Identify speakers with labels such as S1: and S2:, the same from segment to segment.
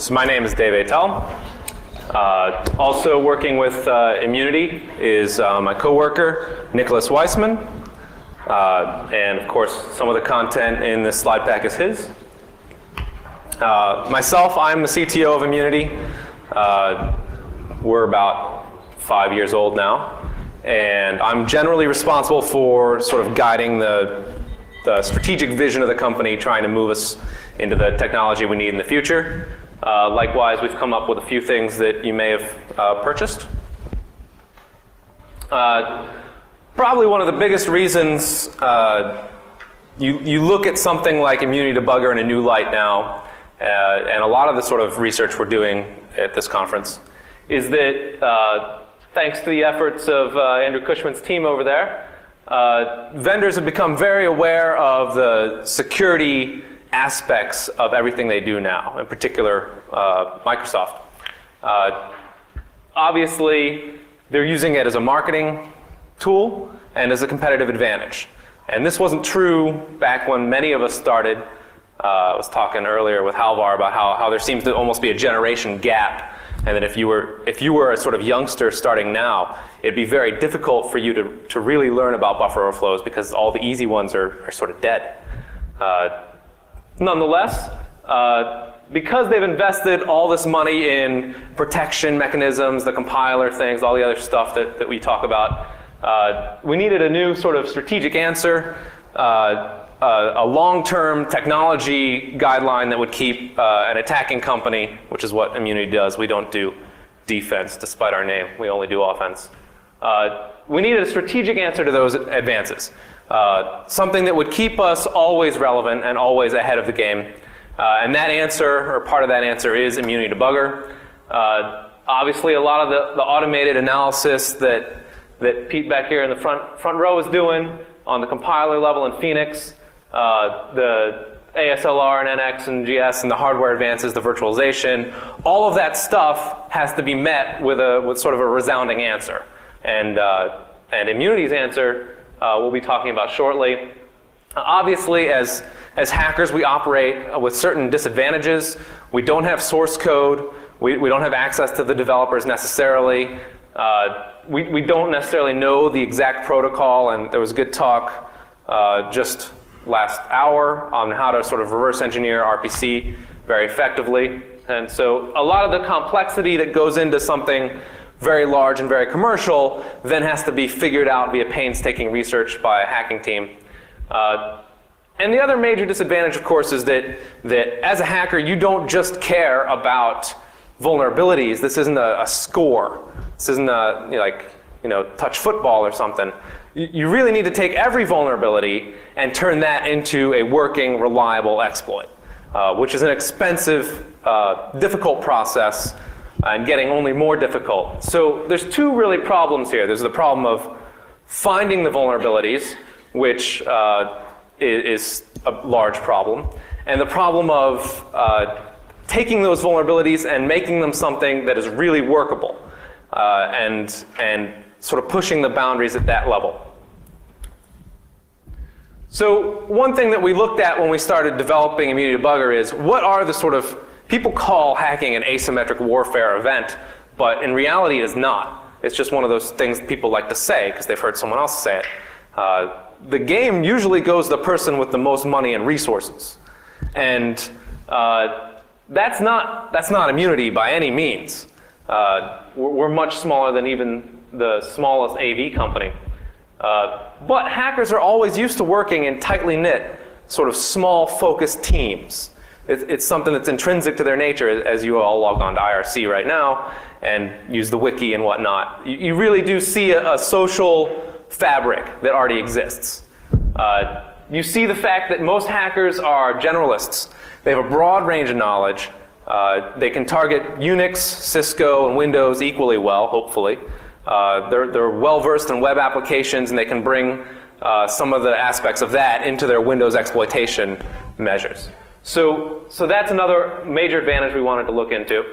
S1: So my name is Dave Atel. Also working with Immunity is my coworker, Nicholas Weissman. And of course, some of the content in this slide pack is his. Myself, I'm the CTO of Immunity. We're about 5 years old now. And I'm generally responsible for sort of guiding the strategic vision of the company, trying to move us into the technology we need in the future. Likewise, we've come up with a few things that you may have purchased. Probably one of the biggest reasons you look at something like immunity to bugger in a new light now, and a lot of the sort of research we're doing at this conference, is that thanks to the efforts of Andrew Cushman's team over there, vendors have become very aware of the security aspects of everything they do now, in particular Microsoft. Obviously, they're using it as a marketing tool and as a competitive advantage. And this wasn't true back when many of us started. I was talking earlier with Halvar about how there seems to almost be a generation gap, and that if you were a sort of youngster starting now, it'd be very difficult for you to really learn about buffer overflows because all the easy ones are sort of dead. Nonetheless, because they've invested all this money in protection mechanisms, the compiler things, all the other stuff that we talk about, we needed a new sort of strategic answer, a long-term technology guideline that would keep an attacking company, which is what Immunity does. We don't do defense, despite our name. We only do offense. We needed a strategic answer to those advances. Something that would keep us always relevant and always ahead of the game. And that answer, or part of that answer, is immunity to bugger. Obviously, a lot of the automated analysis that Pete back here in the front row is doing on the compiler level in Phoenix, the ASLR and NX and GS and the hardware advances, the virtualization, all of that stuff has to be met with sort of a resounding answer. And Immunity's answer we'll be talking about shortly. Obviously, as hackers, we operate with certain disadvantages. We don't have source code. We don't have access to the developers necessarily. We don't necessarily know the exact protocol, and there was a good talk just last hour on how to sort of reverse engineer RPC very effectively. And so a lot of the complexity that goes into something very large and very commercial then has to be figured out via painstaking research by a hacking team. And the other major disadvantage, of course, is that as a hacker, you don't just care about vulnerabilities. This isn't a score. This isn't touch football or something. You really need to take every vulnerability and turn that into a working, reliable exploit, which is an expensive, difficult process, and getting only more difficult. So there's two really problems here. There's the problem of finding the vulnerabilities, which is a large problem, and the problem of taking those vulnerabilities and making them something that is really workable, and sort of pushing the boundaries at that level. So one thing that we looked at when we started developing immunity to bugger is what are the sort of, people call hacking an asymmetric warfare event, but in reality it is not. It's just one of those things people like to say because they've heard someone else say it. The game usually goes the person with the most money and resources. And that's not immunity by any means. We're much smaller than even the smallest AV company. But hackers are always used to working in tightly knit, sort of small focused teams. It's something that's intrinsic to their nature, as you all log on to IRC right now and use the wiki and whatnot. You really do see a social fabric that already exists. You see the fact that most hackers are generalists. They have a broad range of knowledge. They can target Unix, Cisco, and Windows equally well, hopefully. They're well-versed in web applications, and they can bring some of the aspects of that into their Windows exploitation measures. So that's another major advantage we wanted to look into.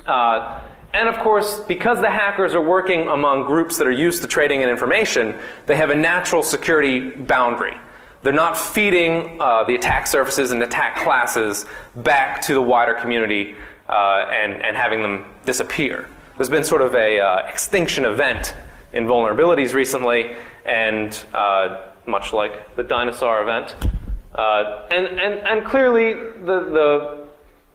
S1: And of course, because the hackers are working among groups that are used to trading in information, they have a natural security boundary. they're not feeding the attack surfaces and attack classes back to the wider community and having them disappear. There's been sort of a extinction event in vulnerabilities recently, and much like the dinosaur event. And clearly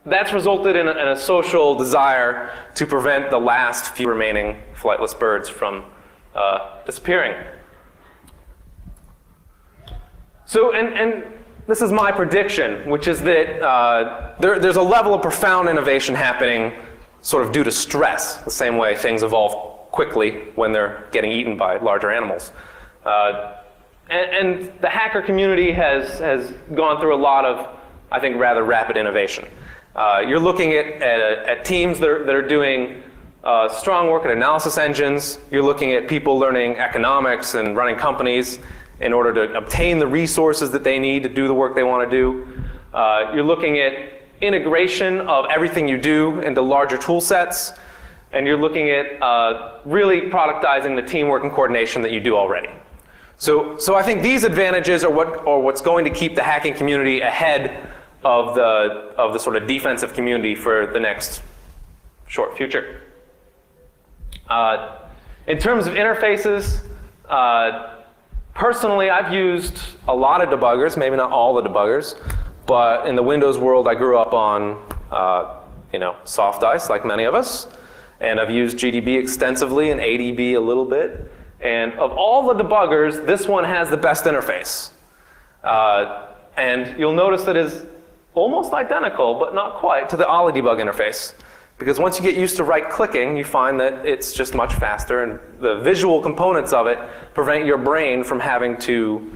S1: that's resulted in a social desire to prevent the last few remaining flightless birds from disappearing. So, and this is my prediction, which is that there's a level of profound innovation happening sort of due to stress, the same way things evolve quickly when they're getting eaten by larger animals. And the hacker community has gone through a lot of, I think, rather rapid innovation. You're looking at teams that are doing strong work at analysis engines. You're looking at people learning economics and running companies in order to obtain the resources that they need to do the work they want to do. You're looking at integration of everything you do into larger tool sets. And you're looking at really productizing the teamwork and coordination that you do already. So I think these advantages are what's going to keep the hacking community ahead of the sort of defensive community for the next short future. In terms of interfaces, personally, I've used a lot of debuggers, maybe not all the debuggers, but in the Windows world, I grew up on soft ice, like many of us, and I've used GDB extensively and ADB a little bit. And of all the debuggers, this one has the best interface. And you'll notice that it's almost identical, but not quite, to the Ollie debug interface. Because once you get used to right-clicking, you find that it's just much faster, and the visual components of it prevent your brain from having to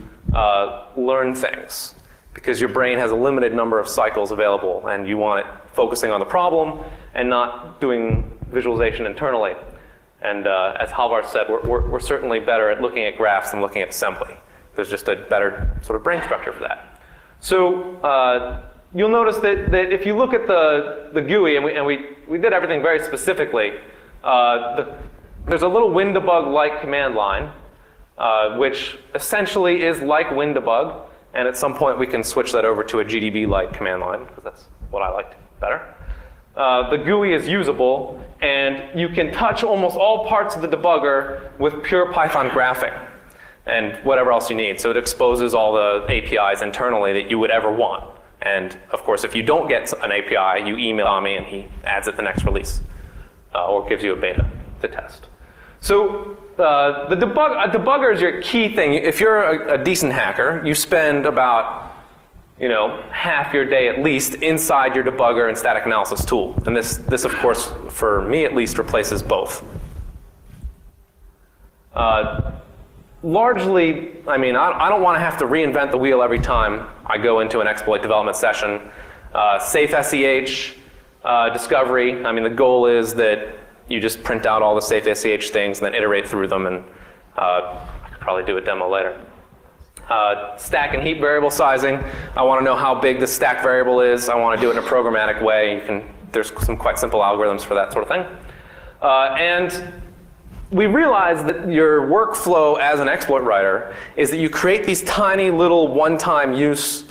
S1: learn things. Because your brain has a limited number of cycles available, and you want it focusing on the problem and not doing visualization internally. And as Halvar said, we're certainly better at looking at graphs than looking at assembly. There's just a better sort of brain structure for that. So you'll notice that if you look at the GUI, and we did everything very specifically, there's a little WinDebug-like command line, which essentially is like WinDebug, and at some point we can switch that over to a GDB-like command line, because that's what I liked better. The GUI is usable, and you can touch almost all parts of the debugger with pure Python graphing and whatever else you need. So it exposes all the APIs internally that you would ever want. And of course, if you don't get an API, you email me and he adds it the next release, or gives you a beta to test. So a debugger is your key thing. If you're a decent hacker, you spend about half your day at least inside your debugger and static analysis tool. And this of course, for me at least, replaces both. Largely, I don't want to have to reinvent the wheel every time I go into an exploit development session. Safe SEH, discovery, the goal is that you just print out all the safe SEH things and then iterate through them, and I could probably do a demo later. Stack and heap variable sizing. I want to know how big the stack variable is. I want to do it in a programmatic way. There's some quite simple algorithms for that sort of thing. And we realized that your workflow as an exploit writer is that you create these tiny little one-time use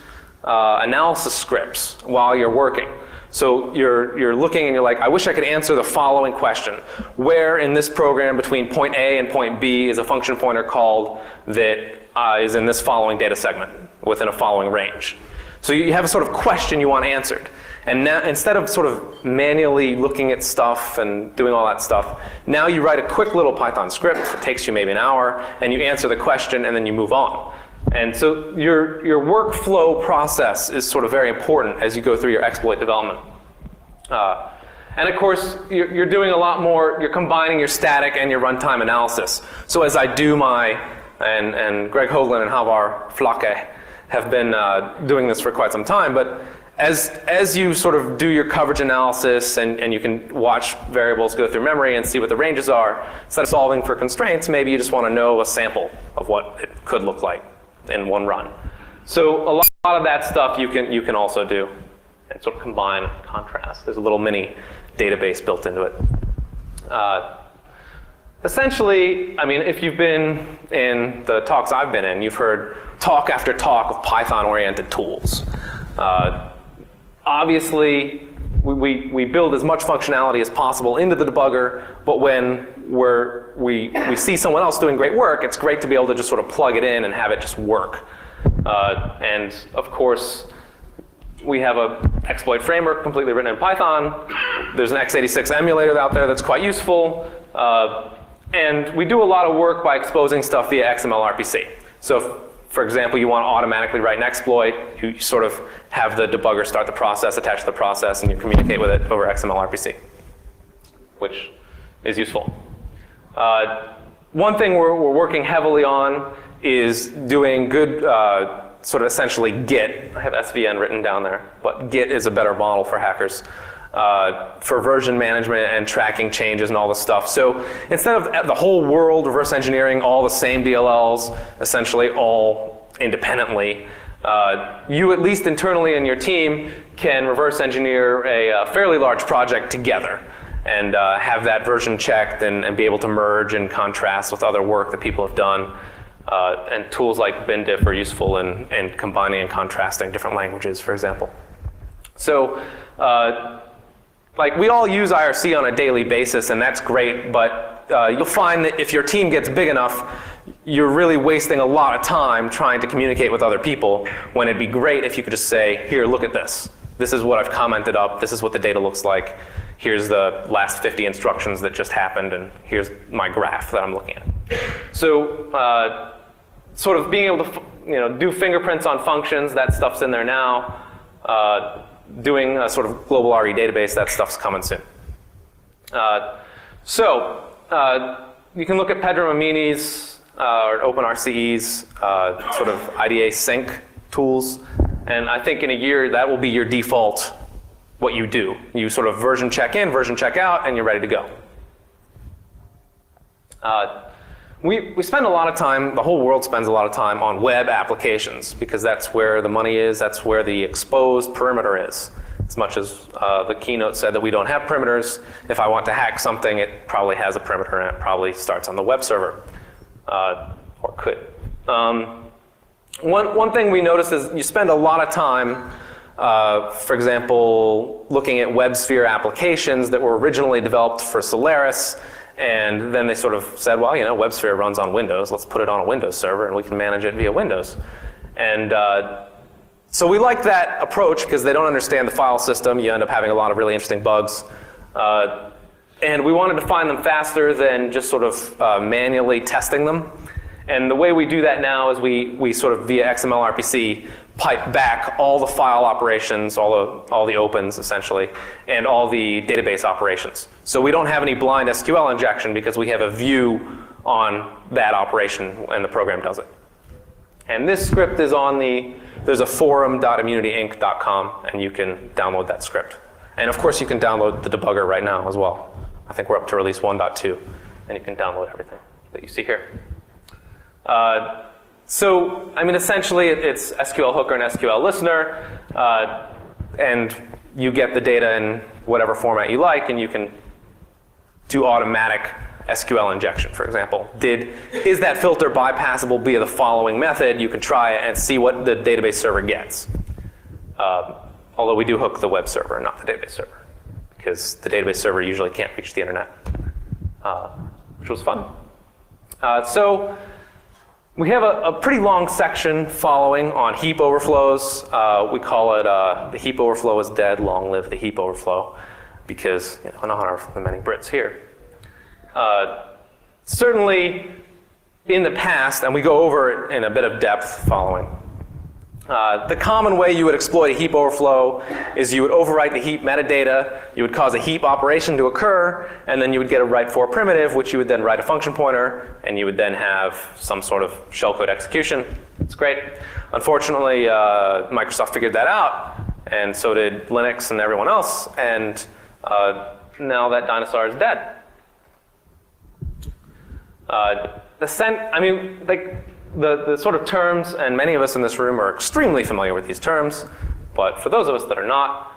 S1: analysis scripts while you're working. So you're looking and you're like, I wish I could answer the following question. Where in this program between point A and point B is a function pointer called that is in this following data segment within a following range? So you have a sort of question you want answered. And now, instead of sort of manually looking at stuff and doing all that stuff, now you write a quick little Python script that takes you maybe an hour, and you answer the question, and then you move on. And so your workflow process is sort of very important as you go through your exploit development. And of course, you're doing a lot more, you're combining your static and your runtime analysis. So as I do and Greg Hoagland and Halvar Flake have been doing this for quite some time, but as you sort of do your coverage analysis and you can watch variables go through memory and see what the ranges are, instead of solving for constraints, maybe you just want to know a sample of what it could look like in one run. So a lot of that stuff you can also do and sort of combine and contrast. There's a little mini database built into it. essentially, I mean, if you've been in the talks I've been in, you've heard talk after talk of Python-oriented tools. Obviously, we build as much functionality as possible into the debugger, but when we see someone else doing great work, it's great to be able to just sort of plug it in and have it just work. And of course, we have a exploit framework completely written in Python. There's an x86 emulator out there that's quite useful. And we do a lot of work by exposing stuff via XML RPC. So if, for example, you want to automatically write an exploit, you sort of have the debugger start the process, attach the process, and you communicate with it over XML RPC, which is useful. One thing we're working heavily on is doing good sort of essentially Git. I have SVN written down there, but Git is a better model for hackers for version management and tracking changes and all this stuff. So instead of the whole world reverse engineering all the same DLLs, essentially all independently, you at least internally in your team can reverse engineer a fairly large project together and have that version checked and be able to merge and contrast with other work that people have done. And tools like bindiff are useful in combining and contrasting different languages, for example. So like we all use IRC on a daily basis, and that's great, but you'll find that if your team gets big enough, you're really wasting a lot of time trying to communicate with other people, when it'd be great if you could just say, here, look at this. This is what I've commented up. This is what the data looks like. Here's the last 50 instructions that just happened, and here's my graph that I'm looking at. So sort of being able to do fingerprints on functions, that stuff's in there now. Doing a sort of global RE database, that stuff's coming soon. You can look at Pedram Amini's or OpenRCE's sort of IDA sync tools, and I think in a year that will be your default what you do. You sort of version check in, version check out, and you're ready to go. We spend a lot of time, the whole world spends a lot of time on web applications because that's where the money is, that's where the exposed perimeter is. As much as the keynote said that we don't have perimeters, if I want to hack something, it probably has a perimeter and it probably starts on the web server, or could. One thing we noticed is you spend a lot of time, for example, looking at WebSphere applications that were originally developed for Solaris. And then they sort of said, well, WebSphere runs on Windows. Let's put it on a Windows server, and we can manage it via Windows. And so we like that approach because they don't understand the file system. You end up having a lot of really interesting bugs. And we wanted to find them faster than just sort of manually testing them. And the way we do that now is we sort of, via XML RPC, pipe back all the file operations, all the opens essentially, and all the database operations. So we don't have any blind SQL injection because we have a view on that operation and the program does it. And this script is on there's a forum.immunityinc.com, and you can download that script. And of course you can download the debugger right now as well. I think we're up to release 1.2, and you can download everything that you see here. So, I mean, essentially it's SQL Hooker and SQL Listener, and you get the data in whatever format you like, and you can do automatic SQL injection, for example. Is that filter bypassable via the following method? You can try it and see what the database server gets. Although we do hook the web server, not the database server, because the database server usually can't reach the internet, which was fun. So we have a pretty long section following on heap overflows. We call it the heap overflow is dead, long live the heap overflow, because in honor of the many Brits here. Certainly in the past, and we go over it in a bit of depth following, the common way you would exploit a heap overflow is you would overwrite the heap metadata, you would cause a heap operation to occur, and then you would get a write for primitive, which you would then write a function pointer, and you would then have some sort of shellcode execution. It's great. Unfortunately, Microsoft figured that out, and so did Linux and everyone else, and now that dinosaur is dead. The sort of terms, and many of us in this room are extremely familiar with these terms, but for those of us that are not,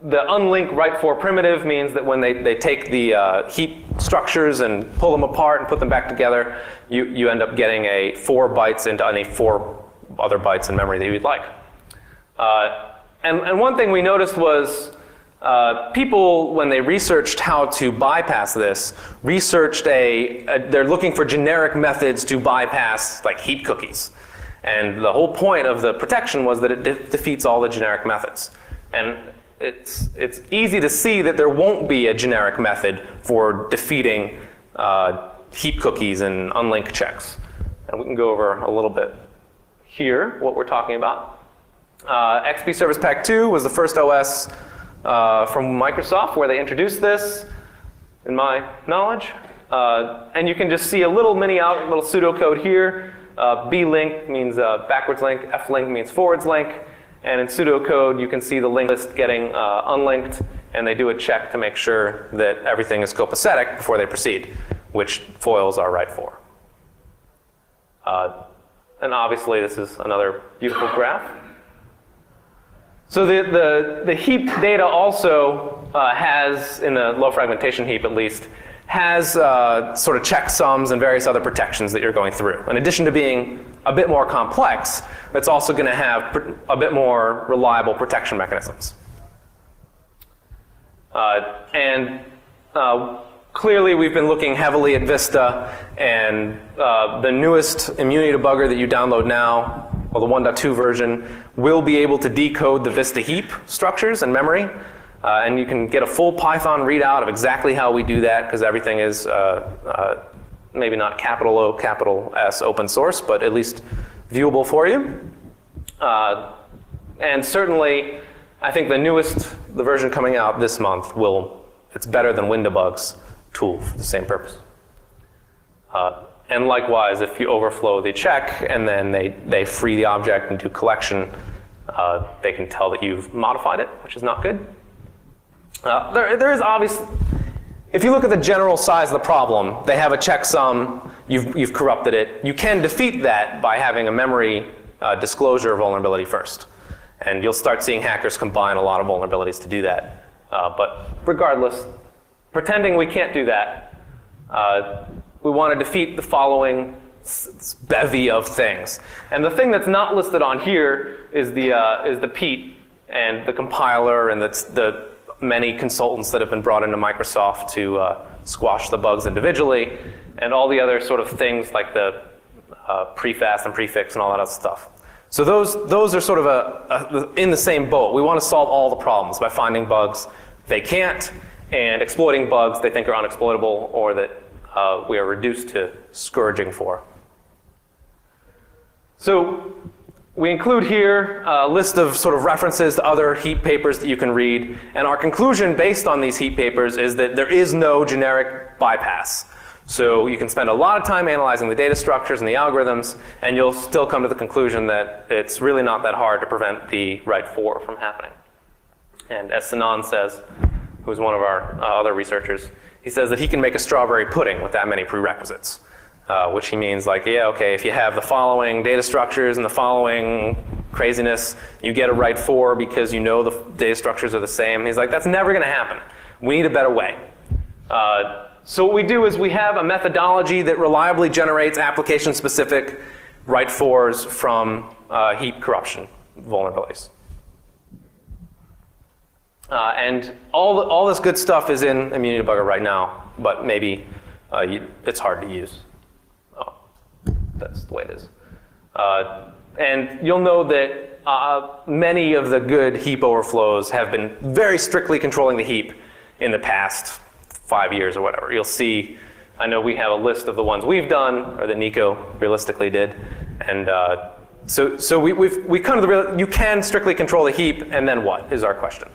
S1: the unlinked write-for primitive means that when they take the heap structures and pull them apart and put them back together, you end up getting a 4 bytes into any 4 other bytes in memory that you'd like. And one thing we noticed was people, when they researched how to bypass this, they're looking for generic methods to bypass like heap cookies. And the whole point of the protection was that it defeats all the generic methods. And it's easy to see that there won't be a generic method for defeating heap cookies and unlinked checks. And we can go over a little bit here what we're talking about. XP Service Pack 2 was the first OS from Microsoft where they introduced this, in my knowledge. And you can just see a little little pseudocode here. B-link means backwards link, F-link means forwards link. And in pseudocode, you can see the link list getting unlinked, and they do a check to make sure that everything is copacetic before they proceed, which foils are right for. And obviously, this is another beautiful graph. So the heap data also has, in the low fragmentation heap at least, has sort of checksums and various other protections that you're going through. In addition to being a bit more complex, it's also going to have a bit more reliable protection mechanisms. Clearly we've been looking heavily at Vista, and the newest immunity debugger that you download now, or the 1.2 version, will be able to decode the Vista heap structures and memory. And you can get a full Python readout of exactly how we do that, because everything is maybe not capital O, capital S open source, but at least viewable for you. And certainly, I think the version coming out this month it's better than WinDebug's tool for the same purpose. And likewise, if you overflow the check and then they free the object and do collection, they can tell that you've modified it, which is not good. There is obviously, if you look at the general size of the problem, they have a checksum, you've corrupted it. You can defeat that by having a memory disclosure vulnerability first. And you'll start seeing hackers combine a lot of vulnerabilities to do that. But regardless, pretending we can't do that, we want to defeat the following bevy of things. And the thing that's not listed on here is the Pete and the compiler and the many consultants that have been brought into Microsoft to squash the bugs individually, and all the other sort of things like the prefast and prefix and all that other stuff. So those are sort of in the same boat. We want to solve all the problems by finding bugs they can't, and exploiting bugs they think are unexploitable or that we are reduced to scourging for. So we include here a list of sort of references to other heap papers that you can read. And our conclusion based on these heap papers is that there is no generic bypass. So you can spend a lot of time analyzing the data structures and the algorithms, and you'll still come to the conclusion that it's really not that hard to prevent the write for from happening. And as Sinan says, who's one of our other researchers, he says that he can make a strawberry pudding with that many prerequisites. Which he means like, yeah, okay, if you have the following data structures and the following craziness, you get a write for because you know the data structures are the same. He's like, that's never going to happen. We need a better way. So what we do is we have a methodology that reliably generates application-specific write fors from heap corruption vulnerabilities. And all this good stuff is in Immunity Debugger right now, but maybe it's hard to use. That's the way it is. And you'll know that many of the good heap overflows have been very strictly controlling the heap in the past 5 years or whatever. You'll see, I know we have a list of the ones we've done, or that Nico realistically did. And so we come to the real, you can strictly control the heap, and then what is our question?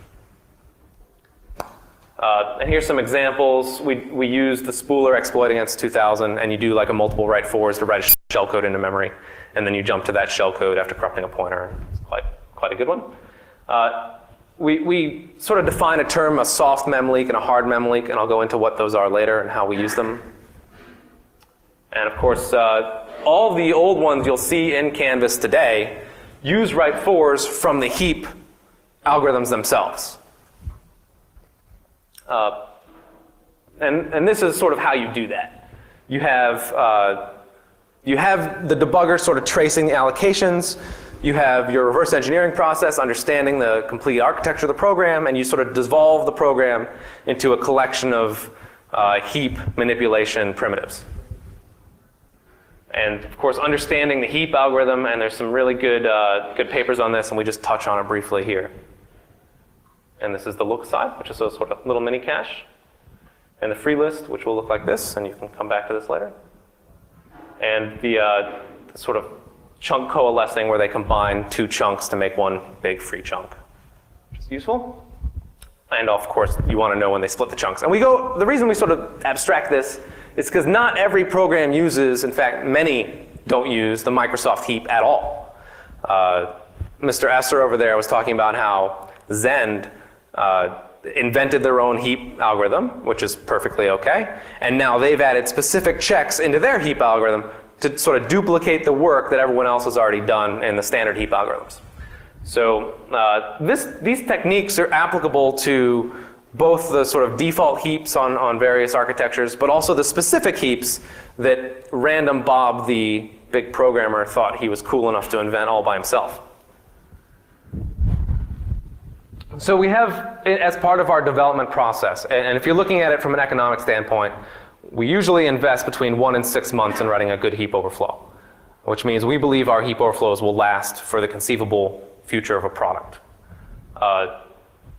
S1: And here's some examples. We use the spooler exploit against 2000, and you do like a multiple write fors to write a shellcode into memory, and then you jump to that shellcode after corrupting a pointer. It's quite a good one. We sort of define a term, a soft mem leak and a hard mem leak, and I'll go into what those are later and how we use them. And of course, all the old ones you'll see in Canvas today use write fors from the heap algorithms themselves. And this is sort of how you do that. You have the debugger sort of tracing the allocations. You have your reverse engineering process, understanding the complete architecture of the program, and you sort of devolve the program into a collection of heap manipulation primitives. And of course, understanding the heap algorithm, and there's some really good papers on this, and we just touch on it briefly here. And this is the look side, which is a sort of little mini cache. And the free list, which will look like this, and you can come back to this later. And the sort of chunk coalescing where they combine two chunks to make one big free chunk, which is useful. And of course, you want to know when they split the chunks. And the reason we sort of abstract this is because not every program uses, in fact, many don't use the Microsoft heap at all. Mr. Esser over there was talking about how Zend invented their own heap algorithm, which is perfectly okay. And now they've added specific checks into their heap algorithm to sort of duplicate the work that everyone else has already done in the standard heap algorithms. So these techniques are applicable to both the sort of default heaps on various architectures, but also the specific heaps that Random Bob, the big programmer, thought he was cool enough to invent all by himself. So we have, as part of our development process, and if you're looking at it from an economic standpoint, we usually invest between 1 and 6 months in writing a good heap overflow, which means we believe our heap overflows will last for the conceivable future of a product.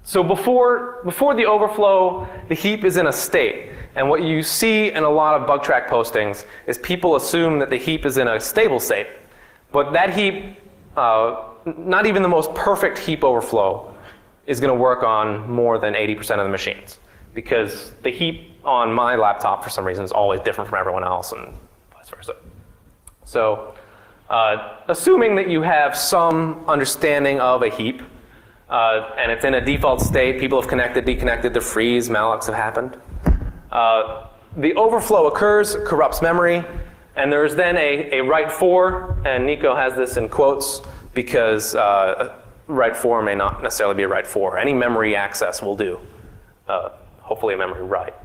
S1: So before the overflow, the heap is in a state. And what you see in a lot of bug track postings is people assume that the heap is in a stable state. But that heap, not even the most perfect heap overflow, is going to work on more than 80% of the machines. Because the heap on my laptop, for some reason, is always different from everyone else, and vice versa. So assuming that you have some understanding of a heap, and it's in a default state, people have connected, deconnected, the freeze, mallocs have happened. The overflow occurs, corrupts memory, and there's then a write for, and Nico has this in quotes because write for may not necessarily be a write for. Any memory access will do, hopefully a memory write.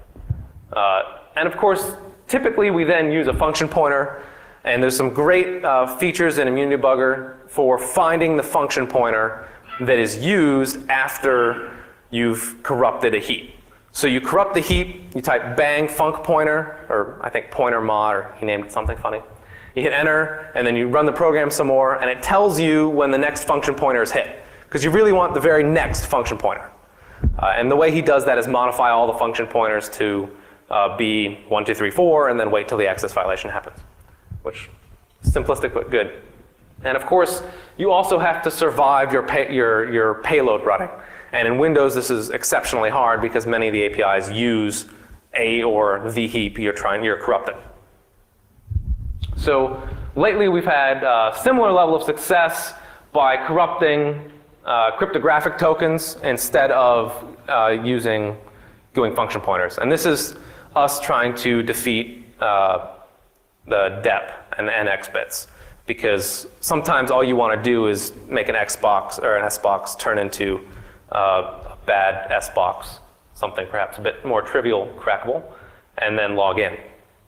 S1: And of course, typically we then use a function pointer, and there's some great features in Immunity Debugger for finding the function pointer that is used after you've corrupted a heap. So you corrupt the heap, you type bang func pointer, or I think pointer mod, or he named it something funny. You hit enter, and then you run the program some more, and it tells you when the next function pointer is hit, because you really want the very next function pointer. And the way he does that is modify all the function pointers to be 1, 2, 3, 4, and then wait till the access violation happens, which is simplistic but good. And of course, you also have to survive your payload running. And in Windows, this is exceptionally hard because many of the APIs use a or the heap you're corrupting. So lately, we've had a similar level of success by corrupting cryptographic tokens instead of doing function pointers. And this is us trying to defeat the DEP and the NX bits. Because sometimes all you want to do is make an X box or an S box turn into a bad S box, something perhaps a bit more trivial, crackable, and then log in.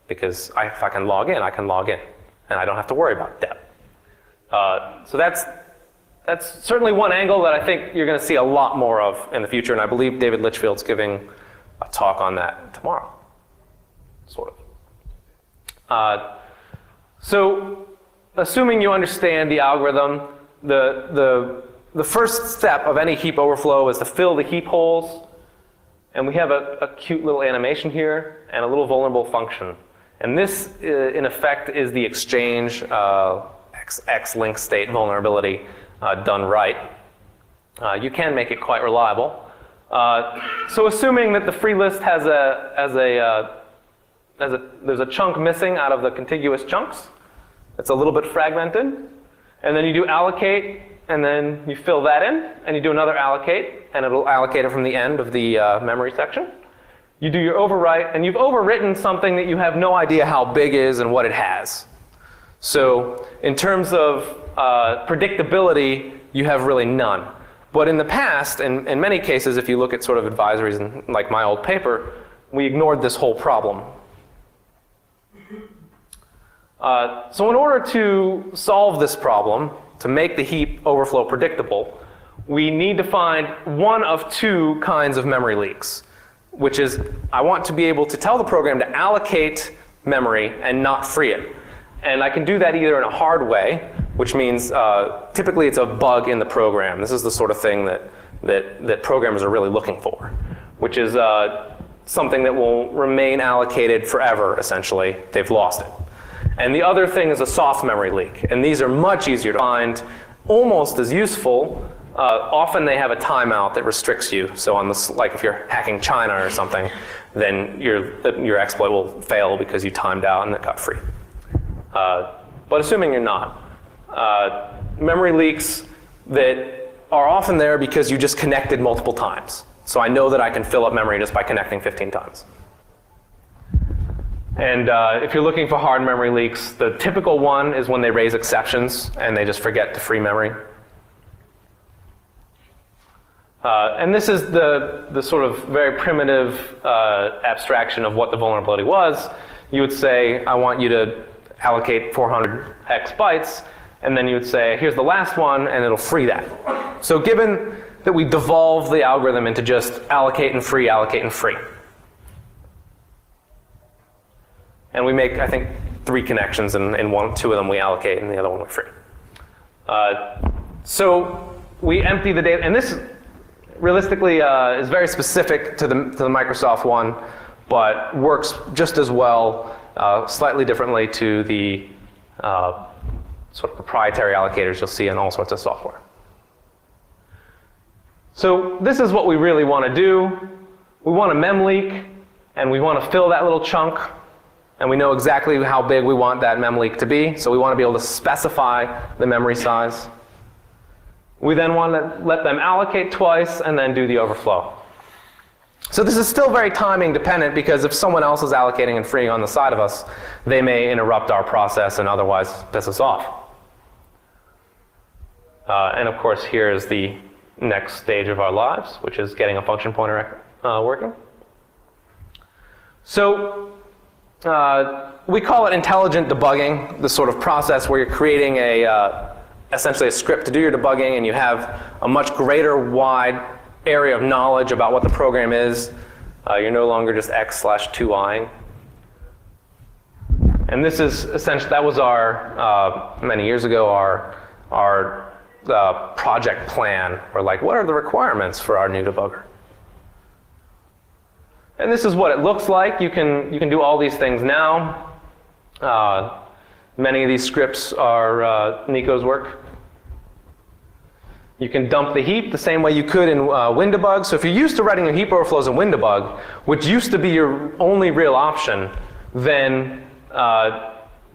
S1: Because if I can log in, I can log in, and I don't have to worry about DEP. So that's certainly one angle that I think you're going to see a lot more of in the future, and I believe David Litchfield's giving a talk on that tomorrow, sort of. So assuming you understand the algorithm, the first step of any heap overflow is to fill the heap holes. And we have a cute little animation here and a little vulnerable function. And this, in effect, is the exchange X link state vulnerability done right. You can make it quite reliable. So assuming that the free list has there's a chunk missing out of the contiguous chunks. It's a little bit fragmented. And then you do allocate, and then you fill that in, and you do another allocate, and it'll allocate it from the end of the memory section. You do your overwrite, and you've overwritten something that you have no idea how big is and what it has. So in terms of predictability, you have really none. But in the past, in many cases, if you look at sort of advisories in, like my old paper, we ignored this whole problem. So in order to solve this problem, to make the heap overflow predictable, we need to find one of two kinds of memory leaks, which is I want to be able to tell the program to allocate memory and not free it. And I can do that either in a hard way, which means typically it's a bug in the program. This is the sort of thing that programmers are really looking for, which is something that will remain allocated forever, essentially. They've lost it. And the other thing is a soft memory leak. And these are much easier to find, almost as useful. Often they have a timeout that restricts you. So on this, like if you're hacking China or something, then your exploit will fail because you timed out and it got free. But assuming you're not, memory leaks that are often there because you just connected multiple times. So I know that I can fill up memory just by connecting 15 times. And if you're looking for hard memory leaks, the typical one is when they raise exceptions and they just forget to free memory. And this is the sort of very primitive abstraction of what the vulnerability was. You would say, I want you to allocate 400 hex bytes, and then you would say, here's the last one, and it'll free that. So given that we devolve the algorithm into just allocate and free, and we make, I think, 3 connections, and in 2 of them we allocate, and the other one we free. So we empty the data, and this realistically is very specific to the Microsoft one, but works just as well, slightly differently to the sort of proprietary allocators you'll see in all sorts of software. So this is what we really want to do. We want a mem leak, and we want to fill that little chunk, and we know exactly how big we want that mem leak to be, so we want to be able to specify the memory size. We then want to let them allocate twice and then do the overflow. So this is still very timing dependent, because if someone else is allocating and freeing on the side of us, they may interrupt our process and otherwise piss us off. And of course, here is the next stage of our lives, which is getting a function pointer working. So we call it intelligent debugging, the sort of process where you're creating essentially a script to do your debugging, and you have a much greater wide area of knowledge about what the program is. You're no longer just x/2iing. And this is essentially, that was our, many years ago, our project plan. We're like, what are the requirements for our new debugger? And this is what it looks like. You can do all these things now. Many of these scripts are Nico's work. You can dump the heap the same way you could in WinDebug. So if you're used to writing your heap overflows in WinDebug, which used to be your only real option, then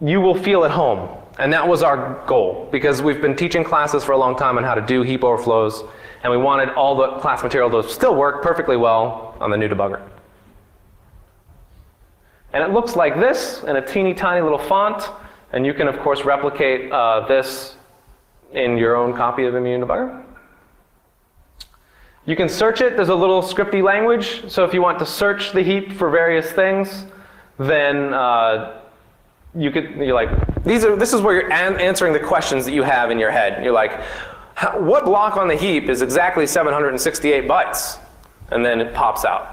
S1: you will feel at home. And that was our goal, because we've been teaching classes for a long time on how to do heap overflows, and we wanted all the class material to still work perfectly well on the new debugger. And it looks like this in a teeny tiny little font, and you can of course replicate this in your own copy of Immune Debugger. You can search it. There's a little scripty language, so if you want to search the heap for various things, then you're like, this is where you're answering the questions that you have in your head. You're like, what block on the heap is exactly 768 bytes? And then it pops out.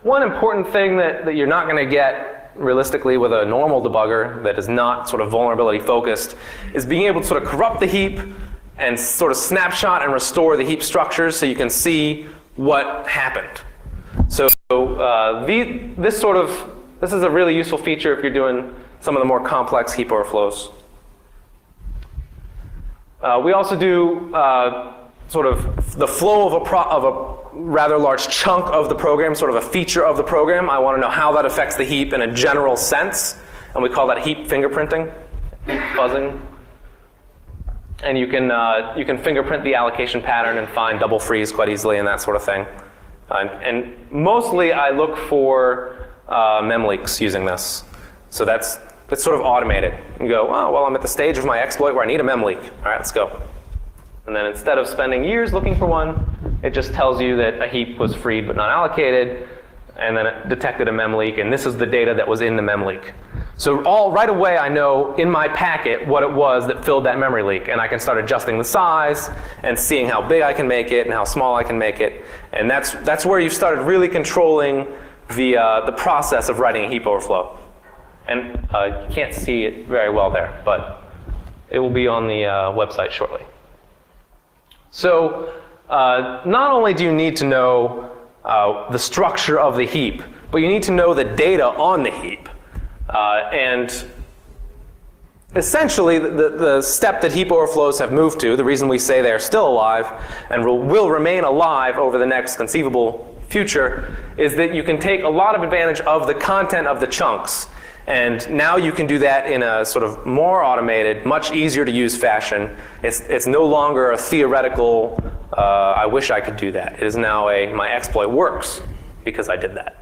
S1: One important thing that you're not going to get realistically with a normal debugger that is not sort of vulnerability focused is being able to sort of corrupt the heap and sort of snapshot and restore the heap structures so you can see what happened. So this is a really useful feature if you're doing some of the more complex heap overflows. We also do sort of the flow of a rather large chunk of the program, sort of a feature of the program. I want to know how that affects the heap in a general sense, and we call that heap fingerprinting, heap fuzzing. And you can fingerprint the allocation pattern and find double frees quite easily and that sort of thing. And mostly I look for mem leaks using this. So that's It's sort of automated. You go, oh, well, I'm at the stage of my exploit where I need a mem leak. All right, let's go. And then instead of spending years looking for one, it just tells you that a heap was freed but not allocated, and then it detected a mem leak, and this is the data that was in the mem leak. So right away I know in my packet what it was that filled that memory leak, and I can start adjusting the size and seeing how big I can make it and how small I can make it. And that's where you've started really controlling the process of writing a heap overflow. And you can't see it very well there, but it will be on the website shortly. So not only do you need to know the structure of the heap, but you need to know the data on the heap. And essentially, the step that heap overflows have moved to, the reason we say they're still alive and will remain alive over the next conceivable future, is that you can take a lot of advantage of the content of the chunks. And now you can do that in a sort of more automated, much easier to use fashion. It's no longer a theoretical, I wish I could do that. It is now my exploit works because I did that.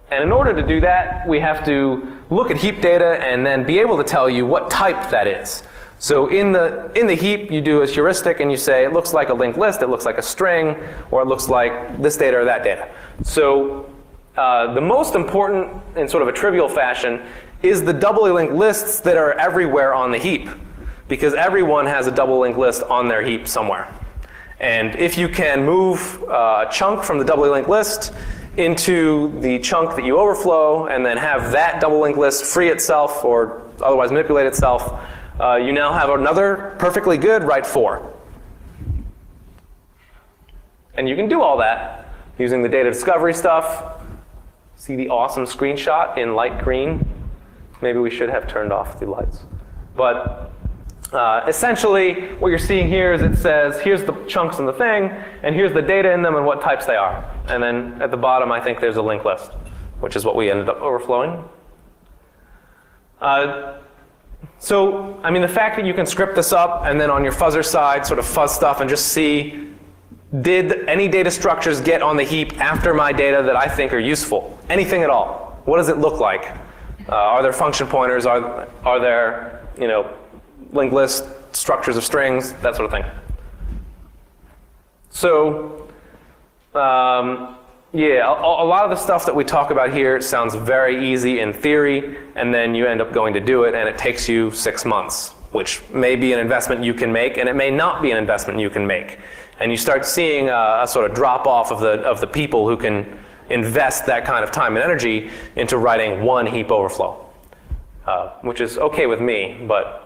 S1: And in order to do that, we have to look at heap data and then be able to tell you what type that is. So in the heap, you do a heuristic and you say, it looks like a linked list, it looks like a string, or it looks like this data or that data. So the most important, in sort of a trivial fashion, is the doubly linked lists that are everywhere on the heap, because everyone has a double linked list on their heap somewhere. And if you can move a chunk from the doubly linked list into the chunk that you overflow and then have that double linked list free itself or otherwise manipulate itself, you now have another perfectly good write 4. And you can do all that using the data discovery stuff. See the awesome screenshot in light green? Maybe we should have turned off the lights. But essentially, what you're seeing here is it says, here's the chunks in the thing, and here's the data in them and what types they are. And then at the bottom, I think there's a linked list, which is what we ended up overflowing. So, I mean, the fact that you can script this up and then on your fuzzer side sort of fuzz stuff and just see, did any data structures get on the heap after my data that I think are useful? Anything at all? What does it look like? Are there function pointers? Are there, linked list, structures of strings, that sort of thing. So, yeah, a lot of the stuff that we talk about here sounds very easy in theory, and then you end up going to do it, and it takes you 6 months, which may be an investment you can make, and it may not be an investment you can make. And you start seeing a sort of drop off of the people who can invest that kind of time and energy into writing one heap overflow, which is okay with me, but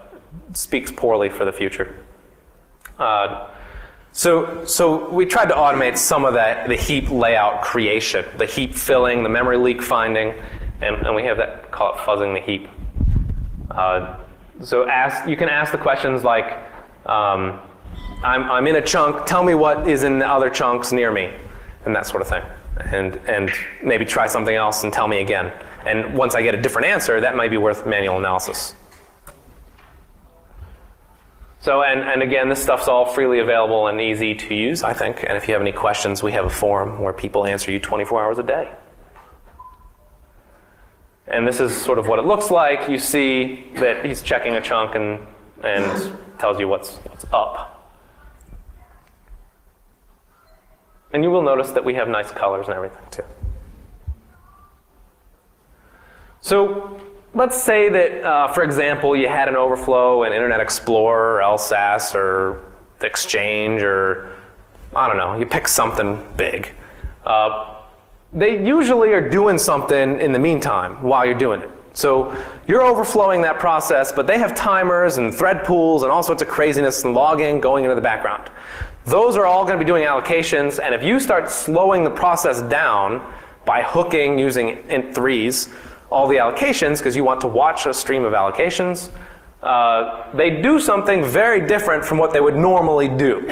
S1: speaks poorly for the future. So we tried to automate some of that, the heap layout creation, the heap filling, the memory leak finding, and we have that, call it fuzzing the heap. So you can ask the questions like, I'm in a chunk, tell me what is in the other chunks near me, and that sort of thing. And maybe try something else and tell me again. And once I get a different answer, that might be worth manual analysis. So, and again, this stuff's all freely available and easy to use, I think. And if you have any questions, we have a forum where people answer you 24 hours a day. And this is sort of what it looks like. You see that he's checking a chunk and tells you what's up. And you will notice that we have nice colors and everything, too. So, let's say that, for example, you had an overflow in Internet Explorer or LSASS or Exchange or, I don't know, you pick something big. They usually are doing something in the meantime while you're doing it. So you're overflowing that process, but they have timers and thread pools and all sorts of craziness and logging going into the background. Those are all going to be doing allocations, and if you start slowing the process down by hooking using int3s, all the allocations, because you want to watch a stream of allocations, they do something very different from what they would normally do.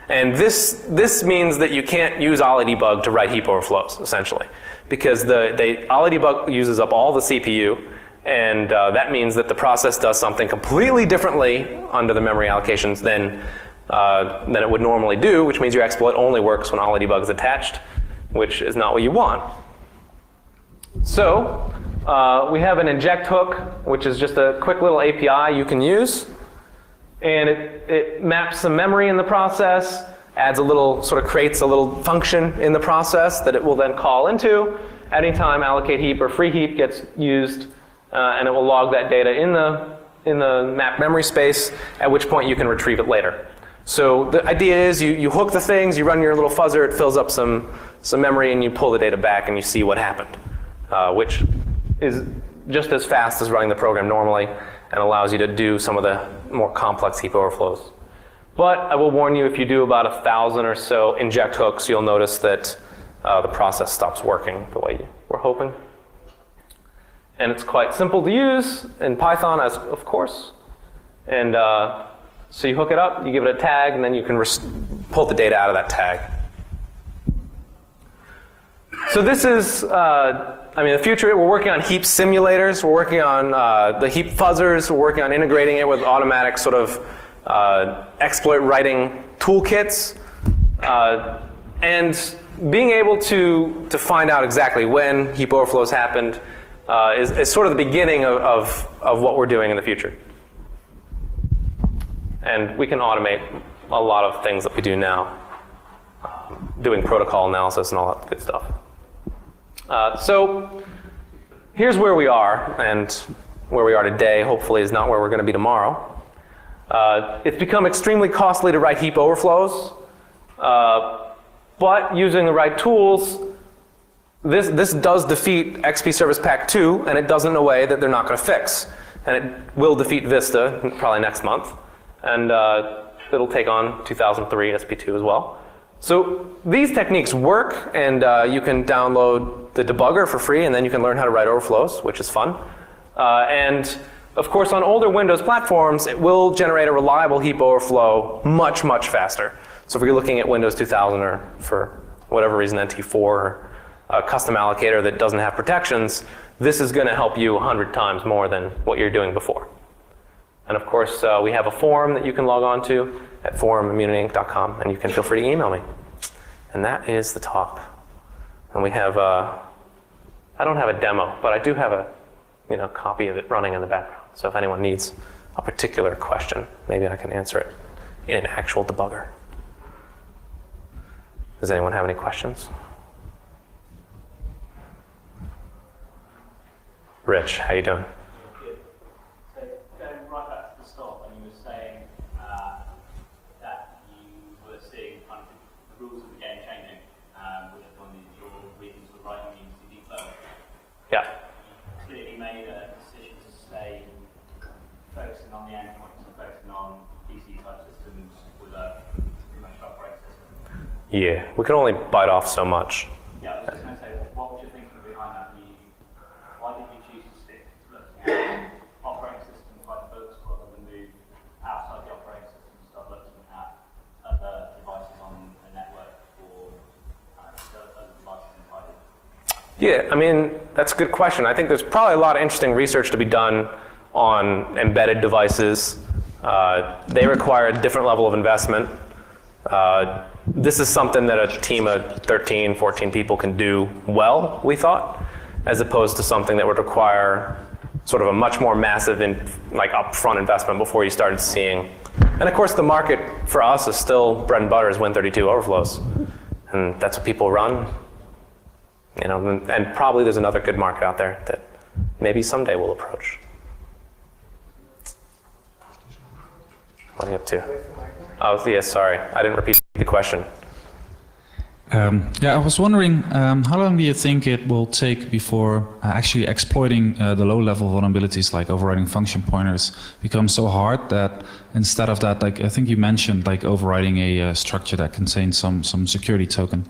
S1: And this means that you can't use OllyDebug to write heap overflows, essentially. Because OllyDebug uses up all the CPU, and that means that the process does something completely differently under the memory allocations than it would normally do, which means your exploit only works when OllyDebug is attached, which is not what you want. So, we have an inject hook, which is just a quick little API you can use. And it maps some memory in the process, adds a little, sort of creates a little function in the process that it will then call into. At any time, allocate heap or free heap gets used, and it will log that data in the map memory space, at which point you can retrieve it later. So the idea is you hook the things, you run your little fuzzer, it fills up some memory, and you pull the data back and you see what happened, which is just as fast as running the program normally and allows you to do some of the more complex heap overflows. But I will warn you, if you do about 1,000 or so inject hooks, you'll notice that the process stops working the way you were hoping. And it's quite simple to use in Python, as of course. And so you hook it up, you give it a tag, and then you can pull the data out of that tag. So this is, the future. We're working on heap simulators. We're working on the heap fuzzers. We're working on integrating it with automatic sort of exploit writing toolkits. And being able to find out exactly when heap overflows happened is sort of the beginning of what we're doing in the future. And we can automate a lot of things that we do now, doing protocol analysis and all that good stuff. So here's where we are, and where we are today hopefully is not where we're going to be tomorrow. It's become extremely costly to write heap overflows, but using the right tools, this does defeat XP Service Pack 2, and it does it in a way that they're not going to fix. And it will defeat Vista probably next month. And it'll take on 2003 SP2 as well. So these techniques work, and you can download the debugger for free, and then you can learn how to write overflows, which is fun. And of course, on older Windows platforms, it will generate a reliable heap overflow much, much faster. So if you're looking at Windows 2000 or for whatever reason NT4 or a custom allocator that doesn't have protections, this is going to help you 100 times more than what you're doing before. And of course, we have a forum that you can log on to at forum.immunityinc.com, and you can feel free to email me. And that is the talk. And we have, I don't have a demo, but I do have a copy of it running in the background. So if anyone needs a particular question, maybe I can answer it in an actual debugger. Does anyone have any questions? Rich, how you doing? Yeah.
S2: You clearly made a decision to stay focusing on the endpoints and focusing on PC type systems with a much operating system.
S1: Yeah, we can only bite off so much.
S2: Yeah, I was just going to say, what was your thinking behind that? Why did you choose to stick looking at operating systems like books rather than move outside the operating system and start looking at other devices on the network or other devices entirely?
S1: Yeah, that's a good question. I think there's probably a lot of interesting research to be done on embedded devices. They require a different level of investment. This is something that a team of 13, 14 people can do well, we thought, as opposed to something that would require sort of a much more massive upfront investment before you started seeing. And of course, the market for us is still bread and butter is Win32 overflows. And that's what people run. And probably there's another good market out there that maybe someday we'll approach. What are you up to? Oh, yeah, sorry. I didn't repeat the question.
S3: I was wondering, how long do you think it will take before actually exploiting the low-level vulnerabilities like overriding function pointers become so hard that instead of that, I think you mentioned overriding a structure that contains some security token?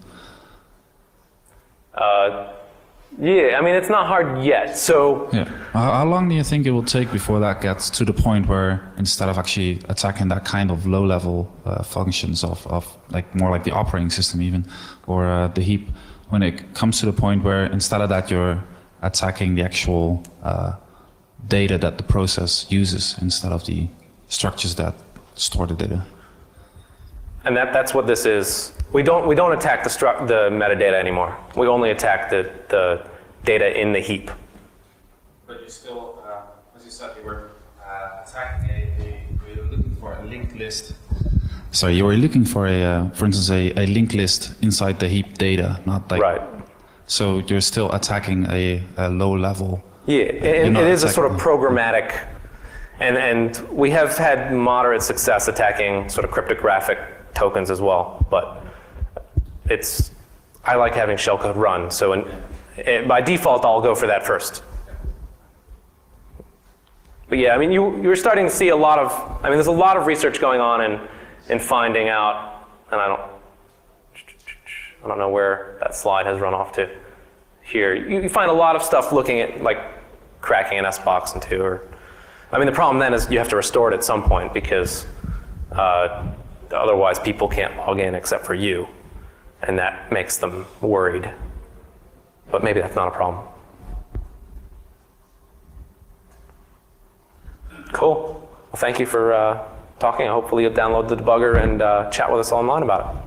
S1: Yeah, it's not hard yet. So
S3: yeah, how long do you think it will take before that gets to the point where instead of actually attacking that kind of low-level functions of more like the operating system even, or the heap, when it comes to the point where instead of that you're attacking the actual data that the process uses instead of the structures that store the data?
S1: And that's what this is. We don't attack the metadata anymore. We only attack the data in the heap.
S3: you still, as you said, you were attacking you were looking for a linked list. Sorry, you were looking for for instance, a linked list inside the heap data, not like.
S1: Right.
S3: So you're still attacking a low level.
S1: Yeah, and it is a sort of programmatic, and we have had moderate success attacking sort of cryptographic tokens as well, but I like having shellcode run, so by default I'll go for that first. But yeah, I mean, you're starting to see there's a lot of research going on in finding out, and I don't know where that slide has run off to here. You find a lot of stuff looking at like cracking an S-box into, the problem then is you have to restore it at some point because otherwise people can't log in except for you, and that makes them worried. But maybe that's not a problem. Cool. Well, thank you for talking. Hopefully you'll download the debugger and chat with us online about it.